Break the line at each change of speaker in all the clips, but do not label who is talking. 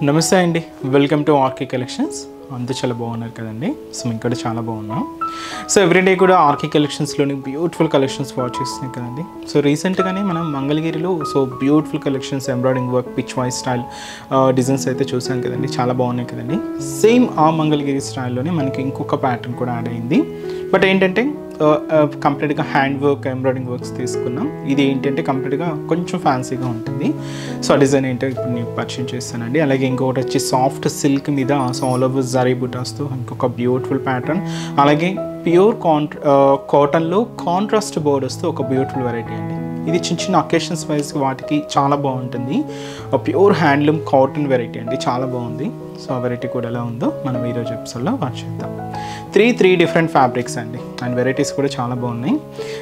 నమస్తే అండి, welcome to RK collections. అంతా చాలా బాగున్నారు కదండి. సో మేము కూడా చాలా బాగున్నాం. సో ఎవ్రీడే కూడా ఆర్కే కలెక్షన్స్లోని బ్యూటిఫుల్ కలెక్షన్స్ వాచ్ చేస్తున్నాయి కదండి. సో రీసెంట్గానే మనం మంగళగిరిలో beautiful collections, embroidering work, pitch voice style designs అయితే చూసాం కదండి. చాలా బాగున్నాయి కదండి. సేమ్ ఆ మంగళగిరి స్టైల్లోనే మనకి ఇంకొక ప్యాటర్న్ కూడా యాడ్ అయింది. బట్ ఏంటంటే కంప్లీట్గా హ్యాండ్ వర్క్, ఎంబ్రాయిడింగ్ వర్క్స్ తీసుకున్నాం. ఇది ఏంటంటే కంప్లీట్గా కొంచెం ఫ్యాన్సీగా ఉంటుంది. సో ఆ డిజైన్ ఏంటో ఇప్పుడు నేను పరిచయం చేస్తానండి. అలాగే ఇంకొకటి వచ్చి సాఫ్ట్ సిల్క్ మీద ఆల్ ఓవర్ జరీ బుటాస్తో ఇంకొక బ్యూటిఫుల్ ప్యాటర్న్. అలాగే ప్యూర్ కాటన్లో కాంట్రాస్ట్ బోర్డర్స్తో ఒక బ్యూటిఫుల్ వెరైటీ అండి. ఇది చిన్న చిన్న అకేషన్స్ వైజ్ వాటికి చాలా బాగుంటుంది. ప్యూర్ హ్యాండ్లూమ్ కాటన్ వెరైటీ అండి, చాలా బాగుంది. సో ఆ వెరైటీ కూడా ఎలా ఉందో మనం ఈరోజు ఎపిసోడ్లో వాచ్ చేద్దాం. త్రీ డిఫరెంట్ ఫ్యాబ్రిక్స్ అండి, అండ్ వెరైటీస్ కూడా చాలా బాగున్నాయి.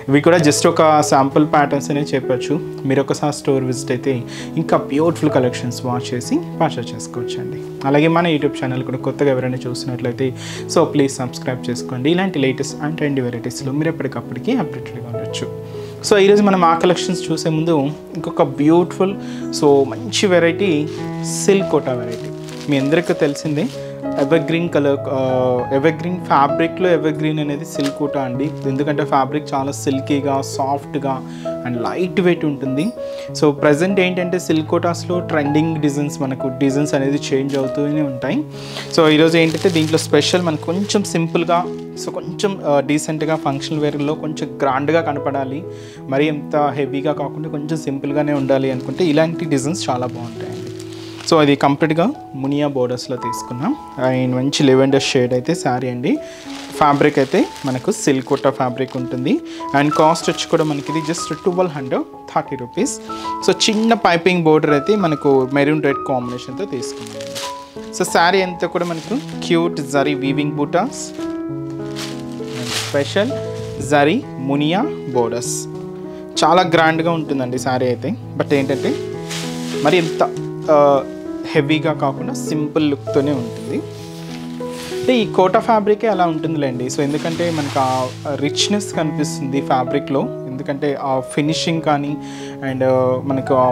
ఇవి కూడా జస్ట్ ఒక శాంపుల్ ప్యాటర్న్స్ అనే చెప్పచ్చు. మీరు ఒకసారి స్టోర్ విజిట్ అయితే ఇంకా బ్యూటిఫుల్ కలెక్షన్స్ వాచ్ చేసి పర్చేస్ చేసుకోవచ్చు అండి. అలాగే మన యూట్యూబ్ ఛానల్ కూడా కొత్తగా ఎవరైనా చూసినట్లయితే సో ప్లీజ్ సబ్స్క్రైబ్ చేసుకోండి. ఇలాంటి లేటెస్ట్ అండ్ ట్రెండీ వెరైటీస్లో మీరు ఎప్పటికప్పటికీ అప్డేటెడ్గా ఉండొచ్చు. సో ఈరోజు మనం ఆ కలెక్షన్స్ చూసే ముందు ఇంకొక బ్యూటిఫుల్ మంచి వెరైటీ సిల్క్ కోటా వెరైటీ. మీ అందరికీ తెలిసిందే, ఎవర్గ్రీన్ కలర్, ఎవర్గ్రీన్ ఫ్యాబ్రిక్లో ఎవర్గ్రీన్ అనేది సిల్క్ కోటా అండి. ఎందుకంటే ఫ్యాబ్రిక్ చాలా సిల్కీగా, సాఫ్ట్గా అండ్ లైట్ వెయిట్ ఉంటుంది. సో ప్రజెంట్ ఏంటంటే సిల్క్ కోటాస్లో ట్రెండింగ్ డిజైన్స్ అనేది చేంజ్ అవుతూనే ఉంటాయి. సో ఈరోజు ఏంటంటే దీంట్లో స్పెషల్ మనకు కొంచెం సింపుల్గా, కొంచెం డీసెంట్గా ఫంక్షన్ వేర్లో కొంచెం గ్రాండ్గా కనపడాలి, మరి ఎంత హెవీగా కాకుండా కొంచెం సింపుల్గానే ఉండాలి అనుకుంటే ఇలాంటి డిజైన్స్ చాలా బాగుంటాయండి. సో అది కంప్లీట్గా మునియా బోర్డర్స్లో తీసుకున్నాం. అండ్ మంచి లెవెండర్ షేడ్ అయితే శారీ అండి. ఫ్యాబ్రిక్ అయితే మనకు సిల్క్ కోటా ఫ్యాబ్రిక్ ఉంటుంది. అండ్ కాస్ట్ వచ్చి కూడా మనకి ఇది జస్ట్ 1230 రూపీస్. సో చిన్న పైపింగ్ బోర్డర్ అయితే మనకు మెరూన్ రెడ్ కాంబినేషన్తో తీసుకున్నాం. సో శారీ అంతా కూడా మనకు cute zari weaving buttas, special zari Muniya borders. చాలా గ్రాండ్గా ఉంటుందండి శారీ అయితే. బట్ ఏంటంటే మరి ఎంత హెవీగా కాకుండా సింపుల్ లుక్తోనే ఉంటుంది. అంటే ఈ కోటా ఫ్యాబ్రికే అలా ఉంటుందిలేండి. సో ఎందుకంటే మనకు ఆ రిచ్నెస్ కనిపిస్తుంది ఫ్యాబ్రిక్లో, ఎందుకంటే ఆ ఫినిషింగ్ కానీ అండ్ మనకు ఆ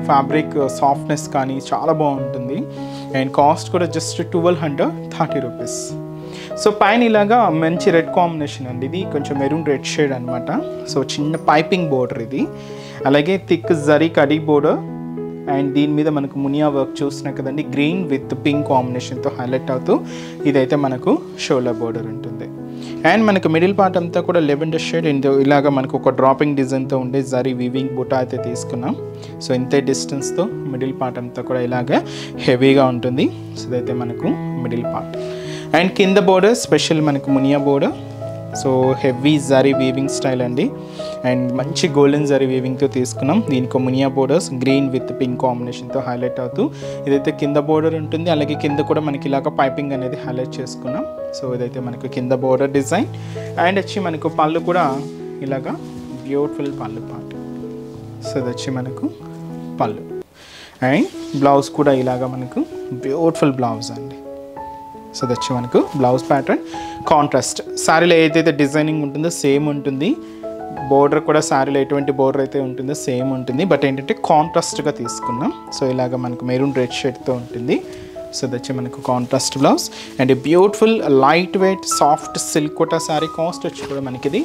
ఫ్యాబ్రిక్ సాఫ్ట్నెస్ కానీ చాలా బాగుంటుంది. అండ్ కాస్ట్ కూడా జస్ట్ 1230 రూపీస్. సో పైన ఇలాగా మంచి రెడ్ కాంబినేషన్ అండి. ఇది కొంచెం మెరూన్ రెడ్ షేడ్ అనమాట. సో చిన్న పైపింగ్ బోర్డర్ ఇది. అలాగే thick zari khadi border. And దీని మీద మనకు మునియా వర్క్ చూస్తున్నాం కదండి, గ్రీన్ విత్ పింక్ కాంబినేషన్తో హైలైట్ అవుతూ ఇదైతే మనకు షోల్డర్ బోర్డర్ ఉంటుంది. అండ్ మనకు మిడిల్ పార్ట్ అంతా కూడా లెవెండర్ షేడ్ అండ్ ఇలాగ మనకు ఒక డ్రాపింగ్ డిజైన్తో ఉండే జరీ వీవింగ్ బుటా అయితే తీసుకున్నాం. సో ఇంతే డిస్టెన్స్తో మిడిల్ పార్ట్ అంతా కూడా ఇలాగ హెవీగా ఉంటుంది. సో ఇదైతే మనకు మిడిల్ పార్ట్. అండ్ కింద బోర్డర్ స్పెషల్ మనకు Muniya border. So heavy zari weaving style అండి. అండ్ మంచి గోల్డెన్ జరీ వీవింగ్తో తీసుకున్నాం. దీనికి Muniya borders green with pink కాంబినేషన్తో హైలైట్ అవుతూ ఇదైతే కింద బోర్డర్ ఉంటుంది. అలాగే కింద కూడా మనకి ఇలాగ పైపింగ్ అనేది హైలైట్ చేసుకున్నాం. సో ఇదైతే మనకు కింద బోర్డర్ డిజైన్. అండ్ వచ్చి మనకు పళ్ళు కూడా ఇలాగా బ్యూటిఫుల్ పళ్ళు పార్ట్. సో ఇది వచ్చి మనకు పళ్ళు. అండ్ బ్లౌజ్ కూడా ఇలాగా మనకు బ్యూటిఫుల్ బ్లౌజ్ అండి. సో ఇది వచ్చి మనకు బ్లౌజ్ ప్యాటర్న్ కాంట్రాస్ట్. శారీలో ఏదైతే డిజైనింగ్ ఉంటుందో సేమ్ ఉంటుంది. బోర్డర్ కూడా శారీలో ఎటువంటి బోర్డర్ అయితే ఉంటుందో సేమ్ ఉంటుంది. బట్ ఏంటంటే కాంట్రాస్ట్గా తీసుకున్నాం. సో ఇలాగ మనకు మెరూన్ రెడ్ షేడ్తో ఉంటుంది. సో ఇది వచ్చి మనకు contrast blouse. And beautiful light weight soft silk Kota sari. Cost వచ్చి కూడా మనకి ఇది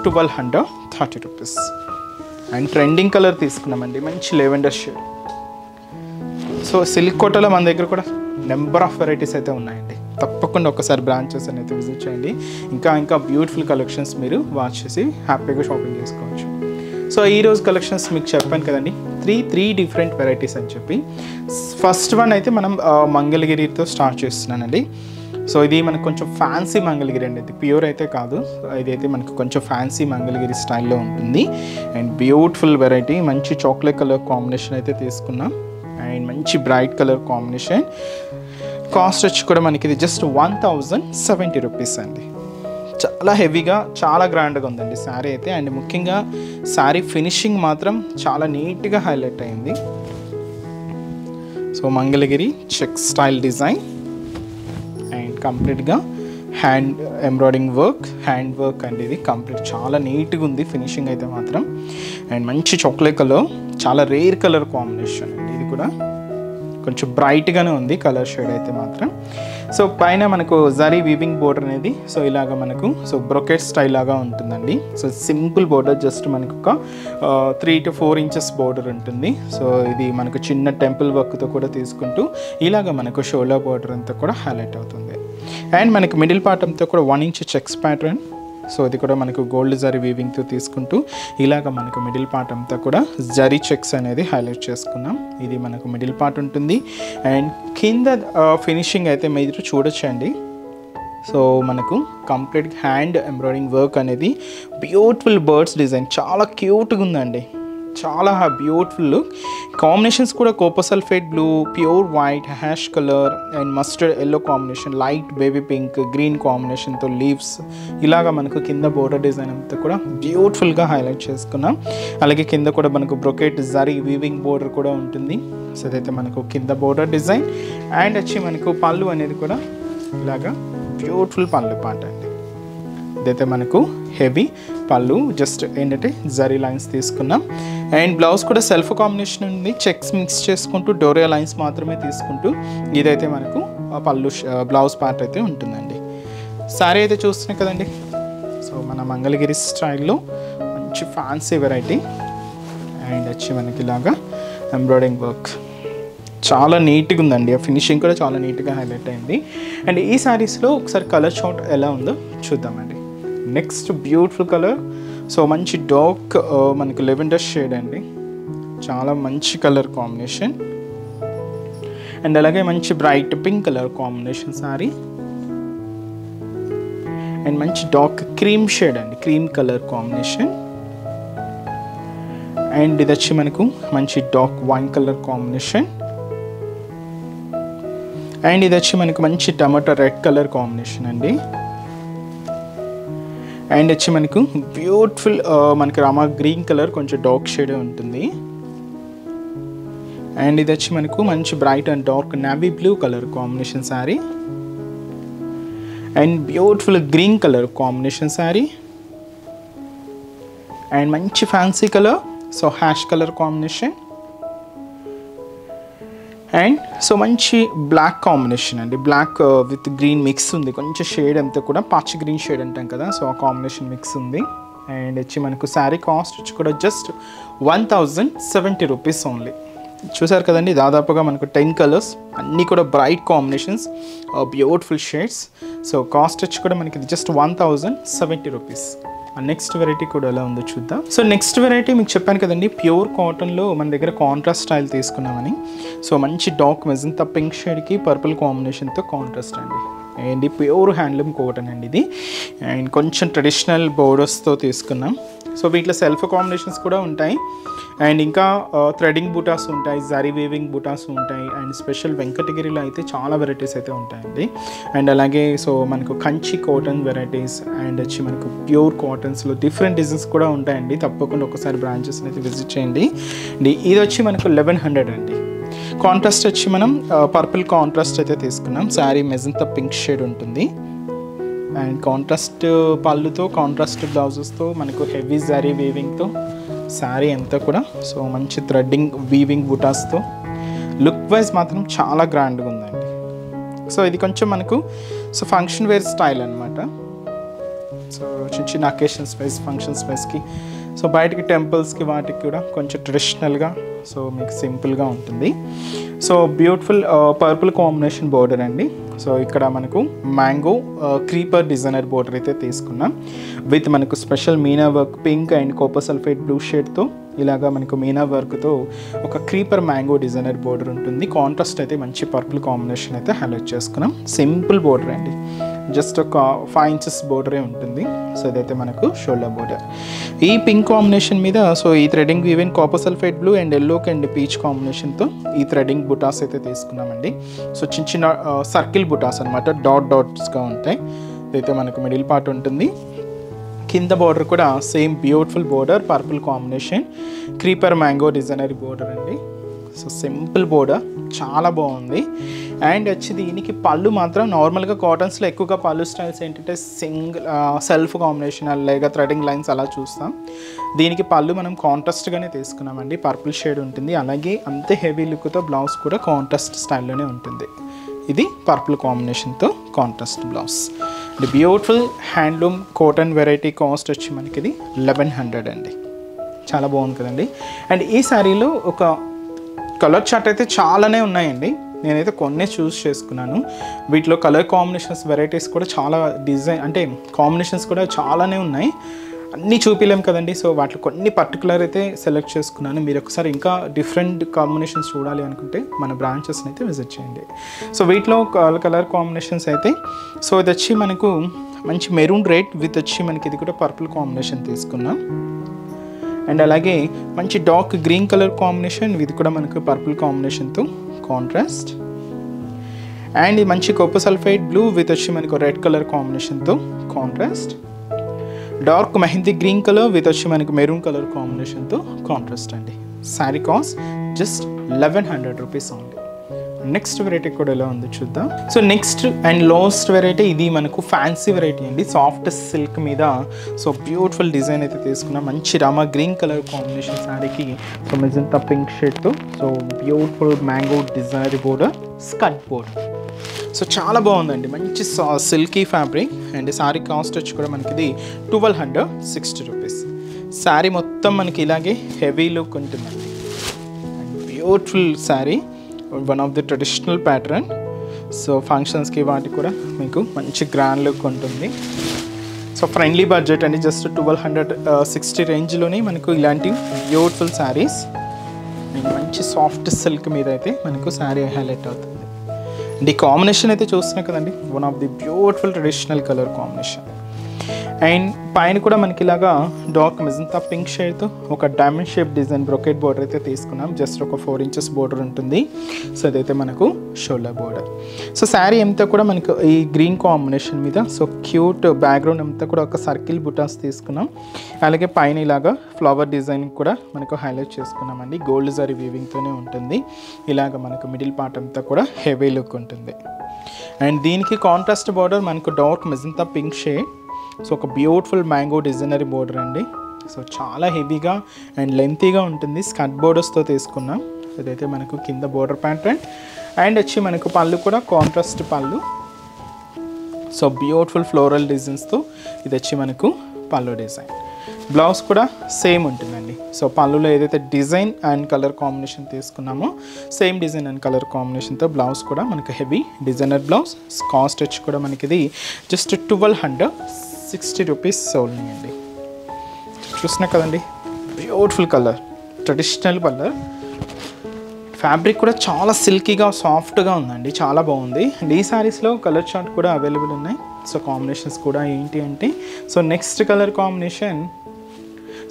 1230 రూపీస్. అండ్ ట్రెండింగ్ కలర్ తీసుకున్నామండి, మంచి లెవెండర్ షేడ్. సో సిల్క్ కోటాలో మన దగ్గర కూడా నెంబర్ ఆఫ్ వెరైటీస్ అయితే ఉన్నాయండి. తప్పకుండా ఒకసారి బ్రాంచెస్ అనేది విజిట్ చేయండి. ఇంకా బ్యూటిఫుల్ కలెక్షన్స్ మీరు వాచ్ చేసి హ్యాపీగా షాపింగ్ చేసుకోవచ్చు. సో ఈరోజు కలెక్షన్స్ మీకు చెప్పాను కదండి, త్రీ డిఫరెంట్ వెరైటీస్ అని చెప్పి. ఫస్ట్ వన్ అయితే మనం మంగళగిరితో స్టార్ట్ చేస్తున్నానండి. సో ఇది మనకు కొంచెం ఫ్యాన్సీ మంగళగిరి అండి. ఇది ప్యూర్ అయితే కాదు, ఇదైతే మనకు కొంచెం ఫ్యాన్సీ మంగళగిరి స్టైల్లో ఉంటుంది. అండ్ బ్యూటిఫుల్ వెరైటీ, మంచి చాక్లెట్ కలర్ కాంబినేషన్ అయితే తీసుకున్నాం. అండ్ మంచి బ్రైట్ కలర్ కాంబినేషన్. కాస్ట్ వచ్చి కూడా మనకి ఇది జస్ట్ 1070 రూపీస్ అండి. చాలా హెవీగా, చాలా గ్రాండ్గా ఉందండి శారీ అయితే. అండ్ ముఖ్యంగా శారీ ఫినిషింగ్ మాత్రం చాలా నీట్గా హైలైట్ అయింది. So Mangalagiri check style design and కంప్లీట్గా hand embroidering work, hand work అండి. ఇది కంప్లీట్ చాలా నీట్గా ఉంది ఫినిషింగ్ అయితే మాత్రం. అండ్ మంచి చాక్లెట్ కలర్, చాలా రేర్ కలర్ కాంబినేషన్ అండి ఇది కూడా. కొంచెం బ్రైట్గానే ఉంది కలర్ షేడ్ అయితే మాత్రం. సో పైన మనకు జరీ వీవింగ్ బోర్డర్ అనేది సో ఇలాగ మనకు సో బ్రొకెట్ స్టైల్ లాగా ఉంటుందండి. సో సింపుల్ బోర్డర్, జస్ట్ మనకు ఒక 3 to 4 ఇంచెస్ బోర్డర్ ఉంటుంది. సో ఇది మనకు చిన్న టెంపుల్ వర్క్తో కూడా తీసుకుంటూ ఇలాగ మనకు షోల్డర్ బోర్డర్ అంతా కూడా హైలైట్ అవుతుంది. అండ్ మనకు మిడిల్ పార్ట్ అంతా కూడా 1 inch చెక్స్ ప్యాటర్న్. సో ఇది కూడా మనకు గోల్డ్ జరీ వీవింగ్తో తీసుకుంటూ ఇలాగ మనకు మిడిల్ పార్ట్ అంతా కూడా జరీ చెక్స్ అనేది హైలైట్ చేసుకున్నాం. ఇది మనకు మిడిల్ పార్ట్ ఉంటుంది. అండ్ కింద ఫినిషింగ్ అయితే మీరు చూడొచ్చండి. సో మనకు కంప్లీట్ హ్యాండ్ ఎంబ్రాయిడింగ్ వర్క్ అనేది బ్యూటిఫుల్ బర్డ్స్ డిజైన్, చాలా క్యూట్గా ఉందండి, చాలా బ్యూటిఫుల్ లుక్. కాంబినేషన్స్ కూడా Cooper sulphate blue, pure white, ash colour and mustard yellow combination, light baby pink, green కాంబినేషన్తో లీవ్స్, ఇలాగా మనకు కింద బోర్డర్ డిజైన్ అంతా కూడా బ్యూటిఫుల్గా హైలైట్ చేసుకున్నాం. అలాగే కింద కూడా మనకు బ్రొకెట్ జరీ వీవింగ్ బోర్డర్ కూడా ఉంటుంది. సో అదైతే మనకు కింద బోర్డర్ డిజైన్. అండ్ వచ్చి మనకు పళ్ళు అనేది కూడా ఇలాగా బ్యూటిఫుల్ పళ్ళు పాట అండి. ఇదైతే మనకు హెవీ పళ్ళు, జస్ట్ ఏంటంటే జరీ లైన్స్ తీసుకున్నాం. అండ్ బ్లౌజ్ కూడా సెల్ఫ్ కాంబినేషన్ ఉంది, చెక్స్ మిక్స్ చేసుకుంటూ డోరియా లైన్స్ మాత్రమే తీసుకుంటూ ఇదైతే మనకు పళ్ళు బ్లౌజ్ పార్ట్ అయితే ఉంటుందండి. సారీ అయితే చూస్తున్నాయి కదండి. సో మన మంగళగిరి స్టైల్లో మంచి ఫ్యాన్సీ వెరైటీ. అండ్ వచ్చి మనకి ఇలాగా ఎంబ్రాయిడింగ్ వర్క్ చాలా నీట్గా ఉందండి. ఆ ఫినిషింగ్ కూడా చాలా నీట్గా హైలైట్ అయింది. అండ్ ఈ శారీస్లో ఒకసారి కలర్ షార్ట్ ఎలా ఉందో చూద్దామండి. నెక్స్ట్ బ్యూటిఫుల్ కలర్, సో మంచి డార్క్ మనకు లెవెండర్ షేడ్ అండి, చాలా మంచి కలర్ కాంబినేషన్. అండ్ అలాగే మంచి bright pink colour combination sorry. And మంచి డార్క్ క్రీమ్ షేడ్ అండి, క్రీమ్ కలర్ కాంబినేషన్. అండ్ ఇది వచ్చి మనకు మంచి dark wine colour combination. And ఇది వచ్చి మనకు మంచి టమాటో రెడ్ కలర్ కాంబినేషన్ అండి. అండ్ వచ్చి మనకు బ్యూటిఫుల్ మనకి రామా గ్రీన్ కలర్ కొంచెం డార్క్ షేడ్ ఉంటుంది. అండ్ ఇది వచ్చి మనకు మంచి bright and dark navy blue colour combination sari. And beautiful green colour combination sari. And మంచి fancy colour, so ash colour combination. And so మంచి బ్లాక్ కాంబినేషన్ అండి, బ్లాక్ విత్ గ్రీన్ మిక్స్ ఉంది, కొంచెం షేడ్ అంతా కూడా పచ్చ గ్రీన్ షేడ్ అంటాం కదా, సో ఆ కాంబినేషన్ మిక్స్ ఉంది. అండ్ వచ్చి మనకు శారీ కాస్ట్ వచ్చి కూడా జస్ట్ 1070 రూపీస్ ఓన్లీ. చూసారు కదండి, దాదాపుగా మనకు 10 కలర్స్, అన్నీ కూడా bright combinations, beautiful shades. So cost వచ్చి కూడా మనకి జస్ట్ 1070 రూపీస్. నెక్స్ట్ వెరైటీ కూడా ఎలా ఉందో చూద్దాం. సో నెక్స్ట్ వెరైటీ మీకు చెప్పాను కదండి, ప్యూర్ కాటన్లో మన దగ్గర కాంట్రాస్ట్ స్టైల్ తీసుకున్నామని. సో మంచి డార్క్ మెజంతా పింక్ షేడ్కి పర్పుల్ కాంబినేషన్తో కాంట్రాస్ట్ అండి. అండ్ ప్యూర్ హ్యాండ్లూమ్ కాటన్ అండి ఇది. అండ్ కొంచెం ట్రెడిషనల్ బోర్డర్స్తో తీసుకున్నాం. సో వీటిలో సెల్ఫ్ కాంబినేషన్స్ కూడా ఉంటాయి. అండ్ ఇంకా థ్రెడింగ్ బూటాస్ ఉంటాయి, జరీ వీవింగ్ బూటాస్ ఉంటాయి. అండ్ స్పెషల్ వెంకటగిరిలో అయితే చాలా వెరైటీస్ అయితే ఉంటాయండి. అండ్ అలాగే సో మనకు కంచి కాటన్ వెరైటీస్ అండ్ వచ్చి మనకు ప్యూర్ కాటన్స్లో డిఫరెంట్ డిజైన్స్ కూడా ఉంటాయండి. తప్పకుండా ఒకసారి బ్రాంచెస్ని అయితే విజిట్ చేయండి. ఇది వచ్చి మనకు 1100 అండి. కాంట్రాస్ట్ వచ్చి మనం పర్పుల్ కాంట్రాస్ట్ అయితే తీసుకున్నాం. శారీ మెజంతా పింక్ షేడ్ ఉంటుంది. అండ్ కాంట్రాస్ట్ పళ్ళుతో కాంట్రాస్ట్ బ్లౌజెస్తో మనకు హెవీ జరీ వీవింగ్తో శారీ అంతా కూడా సో మంచి థ్రెడ్డింగ్ వీవింగ్ బుటాస్తో లుక్ వైజ్ మాత్రం చాలా గ్రాండ్గా ఉందండి. సో ఇది కొంచెం మనకు సో ఫంక్షన్ వేర్ స్టైల్ అనమాట. సో చిన్న చిన్న అకేషన్స్ వైజ్ ఫంక్షన్స్ వైజ్కి సో బయటికి టెంపుల్స్కి వాటికి కూడా కొంచెం ట్రెడిషనల్గా సో మీకు సింపుల్గా ఉంటుంది. So beautiful purple combination border అండి. సో ఇక్కడ మనకు మ్యాంగో క్రీపర్ డిజైనర్ బోర్డర్ అయితే తీసుకున్నాం విత్ మనకు special Meena work pink and copper sulphate blue షేడ్తో ఇలాగా మనకు మీనా వర్క్తో ఒక క్రీపర్ మ్యాంగో డిజైనర్ బోర్డర్ ఉంటుంది. కాంట్రాస్ట్ అయితే మంచి పర్పుల్ కాంబినేషన్ అయితే హైలైట్ చేసుకున్నాం. సింపుల్ బోర్డర్ అండి, జస్ట్ ఒక 5 ఇంచెస్ బోర్డరే ఉంటుంది. సో ఇదైతే మనకు షోల్డర్ బోర్డర్. ఈ పింక్ కాంబినేషన్ మీద సో ఈ threading even copper sulphate blue and yellow and peach కాంబినేషన్తో ఈ థ్రెడింగ్ బుటాస్ అయితే తీసుకున్నామండి. సో చిన్న చిన్న సర్కిల్ బుటాస్ అనమాట, డాట్స్గా ఉంటాయి. ఇదైతే మనకు మిడిల్ పార్ట్ ఉంటుంది. కింద బోర్డర్ కూడా same beautiful border, purple combination creeper mango డిజైనరీ బోర్డర్ అండి. సో సింపుల్ బోర్డర్ చాలా బాగుంది. అండ్ వచ్చి దీనికి పళ్ళు మాత్రం నార్మల్గా కాటన్స్లో ఎక్కువగా పళ్ళు స్టైల్స్ ఏంటంటే సింగిల్ సెల్ఫ్ కాంబినేషన్ అలాగే థ్రెడింగ్ లైన్స్ అలా చూస్తాం. దీనికి పళ్ళు మనం కాంట్రాస్ట్గానే తీసుకున్నామండి, పర్పుల్ షేడ్ ఉంటుంది. అలాగే అంతే హెవీ లుక్తో బ్లౌజ్ కూడా కాంట్రాస్ట్ స్టైల్లోనే ఉంటుంది. ఇది పర్పుల్ కాంబినేషన్తో కాంట్రాస్ట్ బ్లౌజ్. ఇది beautiful handloom cotton variety. Cost వచ్చి మనకి ఇది 1100 అండి. చాలా బాగుంది కదండి. అండ్ ఈ శారీలో ఒక కలర్ చార్ట్ అయితే చాలానే ఉన్నాయండి, నేనైతే కొన్ని చూస్ చేసుకున్నాను. వీటిలో కలర్ కాంబినేషన్స్ వెరైటీస్ కూడా చాలా డిజైన్ అంటే కాంబినేషన్స్ కూడా చాలానే ఉన్నాయి. అన్నీ చూపించలేం కదండి, సో వాటిలో కొన్ని పర్టికులర్ అయితే సెలెక్ట్ చేసుకున్నాను. మీరు ఒకసారి ఇంకా డిఫరెంట్ కాంబినేషన్స్ చూడాలి అనుకుంటే మన బ్రాంచెస్ని అయితే విజిట్ చేయండి. సో వీటిలో కలర్ కాంబినేషన్స్ అయితే సో ఇది వచ్చి మనకు మంచి మెరూన్ రెడ్ విత్ వచ్చి మనకి ఇది కూడా పర్పుల్ కాంబినేషన్ తీసుకున్నాం. అండ్ అలాగే మంచి డార్క్ గ్రీన్ కలర్ కాంబినేషన్, ఇది కూడా మనకు పర్పుల్ కాంబినేషన్తో కాంట్రాస్ట్. అండ్ మంచి కోపర్ సల్ఫైడ్ బ్లూ విత్ వచ్చి మనకు రెడ్ కలర్ కాంబినేషన్తో contrast. Dark mehndi green colour with వచ్చి మనకు మెరూన్ కలర్ కాంబినేషన్తో కాంట్రాస్ట్ అండి. Sari cost just 1100 rupees only. Next variety కూడా ఎలా ఉందో చూద్దాం. So next and last variety ఇది మనకు ఫ్యాన్సీ వెరైటీ అండి, సాఫ్ట్ సిల్క్ మీద. సో బ్యూటిఫుల్ డిజైన్ అయితే తీసుకున్నాం, మంచి రామా గ్రీన్ కలర్ కాంబినేషన్ శారీకి. సో మెజంతా పింక్ షేడ్తో సో బ్యూటిఫుల్ మ్యాంగో డిజైనరీ బోర్డర్, స్కట్ బోర్డర్. సో చాలా బాగుందండి, మంచి silky fabric. And sari cost వచ్చి కూడా మనకి ఇది 1260 రూపీస్. శారీ మొత్తం మనకి ఇలాగే హెవీ లుక్ ఉంటుందండి. And beautiful sari, one of the traditional pattern. So ఫంక్షన్స్కి వాటికి కూడా మీకు మంచి గ్రాండ్ లుక్ ఉంటుంది. సో ఫ్రెండ్లీ బడ్జెట్ అండి, జస్ట్ 1260 రేంజ్లోనే మనకు ఇలాంటి బ్యూటిఫుల్ శారీస్. మంచి సాఫ్ట్ సిల్క్ మీద అయితే మనకు శారీ హైలైట్ అవుతుంది. అండ్ ఈ కాంబినేషన్ అయితే చూస్తున్నాం కదండి, one of the beautiful traditional colour combination. And పైన కూడా మనకి ఇలాగా డార్క్ మెజంతా పింక్ షేడ్తో ఒక diamond shape design brocade border అయితే తీసుకున్నాం. జస్ట్ ఒక 4 ఇంచెస్ బోర్డర్ ఉంటుంది. సో ఇదైతే మనకు షోల్డర్ బోర్డర్. సో శారీ అంతా కూడా మనకు ఈ గ్రీన్ కాంబినేషన్ మీద సో క్యూట్ బ్యాక్గ్రౌండ్ అంతా కూడా ఒక సర్కిల్ బుటాస్ తీసుకున్నాం. అలాగే పైన ఇలాగా ఫ్లవర్ డిజైన్ కూడా మనకు హైలైట్ చేసుకున్నామండి. గోల్డ్ జరీ వీవింగ్తోనే ఉంటుంది. ఇలాగ మనకు మిడిల్ పార్ట్ అంతా కూడా హెవీ లుక్ ఉంటుంది. అండ్ దీనికి కాంట్రాస్ట్ బోర్డర్ మనకు dark magenta pink shade. So ఒక బ్యూటిఫుల్ మ్యాంగో డిజైనరీ బోర్డర్ అండి. సో చాలా హెవీగా అండ్ లెంతీగా ఉంటుంది. స్కట్ బోర్డర్స్తో తీసుకున్నాం. ఇదైతే మనకు కింద బోర్డర్ ప్యాటర్న్. అండ్ వచ్చి మనకు పళ్ళు కూడా కాంట్రాస్ట్ పళ్ళు. సో బ్యూటిఫుల్ ఫ్లోరల్ డిజైన్స్తో ఇది వచ్చి మనకు పళ్ళు డిజైన్. బ్లౌజ్ కూడా సేమ్ ఉంటుందండి. సో పళ్ళులో ఏదైతే డిజైన్ అండ్ కలర్ కాంబినేషన్ తీసుకున్నామో సేమ్ డిజైన్ అండ్ కలర్ కాంబినేషన్తో బ్లౌజ్ కూడా మనకు హెవీ డిజైనర్ బ్లౌజ్. కాస్ట్ వచ్చి కూడా మనకి ఇది జస్ట్ 1260 రూపీస్ ఓన్లీ అండి. చూస్తున్నా కదండి, beautiful colour, traditional colour. Fabric కూడా చాలా సిల్కీగా సాఫ్ట్గా ఉందండి, చాలా బాగుంది. అండ్ ఈ శారీస్లో కలర్ చార్ట్ కూడా అవైలబుల్ ఉన్నాయి. సో కాంబినేషన్స్ కూడా ఏంటి అంటే so next colour combination.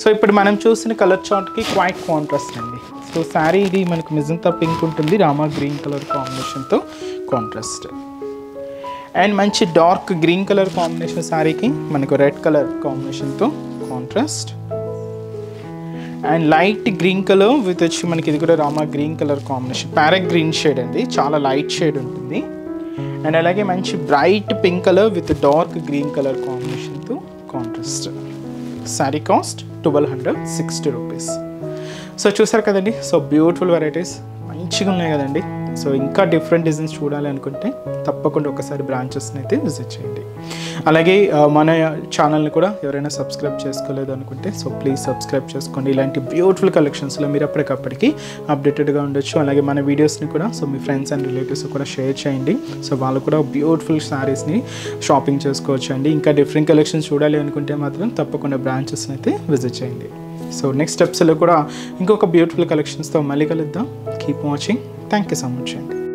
So ఇప్పుడు మనం చూసిన కలర్ చార్ట్కి క్వైట్ కాంట్రాస్ట్ అండి. సో శారీ ఇది మనకు మెజంతా పింక్ ఉంటుంది, రామా గ్రీన్ కలర్ కాంబినేషన్తో కాంట్రాస్ట్. అండ్ మంచి డార్క్ గ్రీన్ కలర్ కాంబినేషన్ శారీకి మనకు రెడ్ కలర్ కాంబినేషన్తో contrast. And light green colour with వచ్చి మనకి ఇది కూడా Rama green colour combination, parrot green shade అండి, చాలా లైట్ షేడ్ ఉంటుంది. అండ్ అలాగే మంచి bright pink colour with dark green colour కాంబినేషన్తో contrast. Sari cost 1260 rupees. So చూసారు కదండి, సో బ్యూటిఫుల్ వెరైటీస్ మంచిగా ఉన్నాయి కదండి. సో ఇంకా డిఫరెంట్ డిజైన్స్ చూడాలి అనుకుంటే తప్పకుండా ఒకసారి బ్రాంచెస్ని అయితే విజిట్ చేయండి. అలాగే మన ఛానల్ని కూడా ఎవరైనా సబ్స్క్రైబ్ చేసుకోలేదు అనుకుంటే సో ప్లీజ్ సబ్స్క్రైబ్ చేసుకోండి. ఇలాంటి బ్యూటిఫుల్ కలెక్షన్స్లో మీరు అప్పటికప్పటికి అప్డేటెడ్గా ఉండొచ్చు. అలాగే మన వీడియోస్ని కూడా so me friends and relatives కూడా షేర్ చేయండి. సో వాళ్ళు కూడా బ్యూటిఫుల్ శారీస్ని షాపింగ్ చేసుకోవచ్చు అండి. ఇంకా డిఫరెంట్ కలెక్షన్స్ చూడాలి అనుకుంటే మాత్రం తప్పకుండా బ్రాంచెస్ని అయితే విజిట్ చేయండి. సో నెక్స్ట్ స్టెప్స్లో కూడా ఇంకొక బ్యూటిఫుల్ కలెక్షన్స్తో మళ్ళీ కలుద్దాం. Keep watching. Thank you so much.